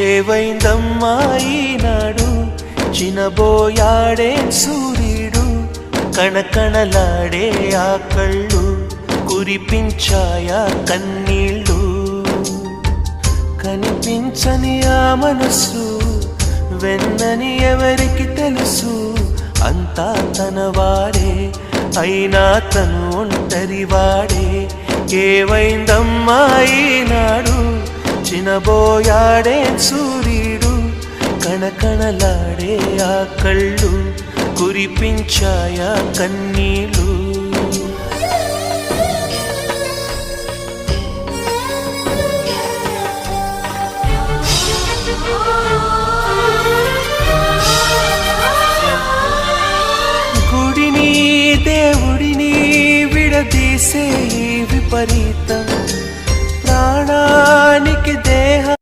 ఏవైందమ్మా ఈనాడు చినబోయాడే సూర్యుడు కణకణలాడే ఆ కళ్ళు కురిపించాయా కన్నీళ్ళు కనిపించని ఆ మనసు వెన్నని ఎవరికి తెలుసు అంతా తనవాడే అయినా తను ఒంటరివాడే ఏవైందమ్మా ఈనాడు చినబోయాడే సూర్యుడు కణకణలాడే ఆ కళ్ళు కురిపించాయా కన్నీళ్ళు గుడిని దేవుడిని విడదీసే విపరీతం ప్రాణానికి దేహ